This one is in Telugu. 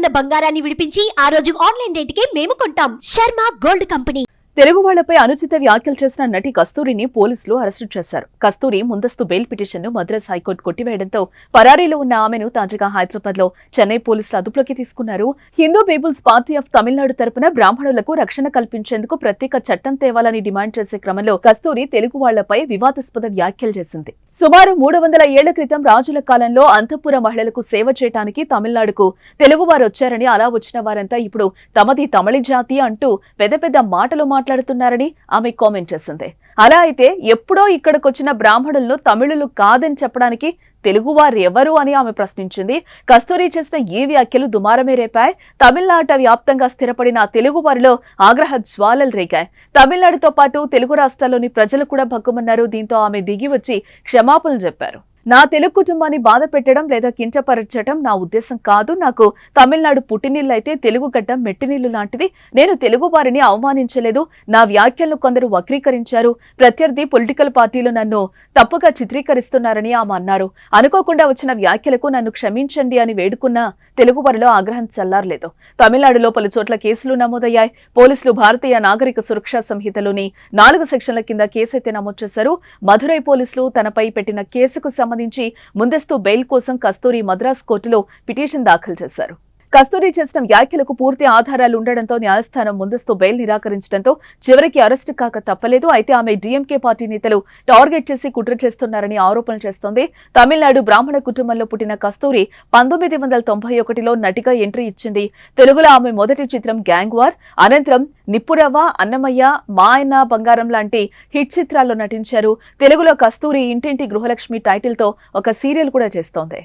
ఉన్న బంగారాన్ని విడిపించి ఆ రోజు ఆన్లైన్ రేటుకే మేము కొంటాం. Sharma gold company. తెలుగు వాళ్లపై అనుచిత వ్యాఖ్యలు చేసిన నటి కస్తూరిని పోలీసులు అరెస్టు చేశారు. కస్తూరి ముందస్తు బెయిల్ పిటిషన్ను మద్రాస్ హైకోర్టు కొట్టివేయడంతో పరారీలో ఉన్న ఆమెను తాజాగా హైదరాబాద్ లో చెన్నై పోలీసులు అదుపులోకి తీసుకున్నారు. Hindu people's party of Tamil Nadu తరపున బ్రాహ్మణులకు రక్షణ కల్పించేందుకు ప్రత్యేక చట్టం తేవాలని డిమాండ్ చేసే క్రమంలో కస్తూరి తెలుగు వాళ్లపై వివాదాస్పద వ్యాఖ్యలు చేసింది. సుమారు 300 ఏళ్ల క్రితం రాజుల కాలంలో అంతఃపుర మహిళలకు సేవ చేయడానికి తమిళనాడుకు తెలుగువారు వచ్చారని, అలా వచ్చిన వారంతా ఇప్పుడు తమది తమిళ జాతి అంటూ పెద్ద పెద్ద మాటలు మాట్లాడుతున్నారని ఆమె కామెంట్ చేసింది. అలా అయితే ఎప్పుడో ఇక్కడికొచ్చిన బ్రాహ్మణులను తమిళులు కాదని చెప్పడానికి తెలుగువారు ఎవరు అని ఆమె ప్రశ్నించింది. కస్తూరి చేసిన ఈ వ్యాఖ్యలు దుమారమే రేపాయి. తమిళనాట వ్యాప్తంగా స్థిరపడిన తెలుగు వారిలో ఆగ్రహ జ్వాలలు రేగాయి. తమిళనాడుతో పాటు తెలుగు రాష్ట్రాల్లోని ప్రజలు కూడా భగ్గుమన్నారు. దీంతో ఆమె దిగి వచ్చి క్షమాపణలు చెప్పారు. నా తెలుగు కుటుంబాన్ని బాధ పెట్టడం లేదా కించపరచడం నా ఉద్దేశం కాదు. నాకు తమిళనాడు పుట్టినీళ్ళు అయితే తెలుగు గడ్డ మెట్టినీళ్లు లాంటిది. నేను తెలుగు వారిని అవమానించలేదు. నా వ్యాఖ్యలను కొందరు వక్రీకరించారు. ప్రత్యర్థి పొలిటికల్ పార్టీలు నన్ను తప్పుగా చిత్రీకరిస్తున్నారని ఆమె అన్నారు. అనుకోకుండా వచ్చిన వ్యాఖ్యలకు నన్ను క్షమించండి అని వేడుకున్న తెలుగు వారిలో ఆగ్రహం చల్లారలేదు. తమిళనాడులో పలు చోట్ల కేసులు నమోదయ్యాయి. పోలీసులు భారతీయ నాగరిక సురక్షా సంహితలోని 4 సెక్షన్ల కింద కేసైతే నమోదు చేశారు. మధురై పోలీసులు తనపై పెట్టిన కేసుకు సంబంధించి ముందస్తు బెయిల్ కోసం కస్తూరి మద్రాస్ కోర్టులో పిటిషన్ దాఖలు చేశారు. కస్తూరి చేసిన వ్యాఖ్యలకు పూర్తి ఆధారాలు ఉండడంతో న్యాయస్థానం ముందస్తు బెయిల్ నిరాకరించడంతో చివరికి అరెస్టు కాక తప్పలేదు. అయితే ఆమె డీఎంకే పార్టీ నేతలు టార్గెట్ చేసి కుట్ర చేస్తున్నారని ఆరోపణలు చేస్తోంది. తమిళనాడు బ్రాహ్మణ కుటుంబంలో పుట్టిన కస్తూరి 1991లో నటిగా ఎంట్రీ ఇచ్చింది. తెలుగులో ఆమె మొదటి చిత్రం గ్యాంగ్ వార్, అనంతరం నిప్పురవ్వ, అన్నమయ్య, మా ఆయన బంగారం లాంటి హిట్ చిత్రాల్లో నటించారు. తెలుగులో కస్తూరి ఇంటింటి గృహలక్ష్మి టైటిల్ తో ఒక సీరియల్ కూడా చేస్తోంది.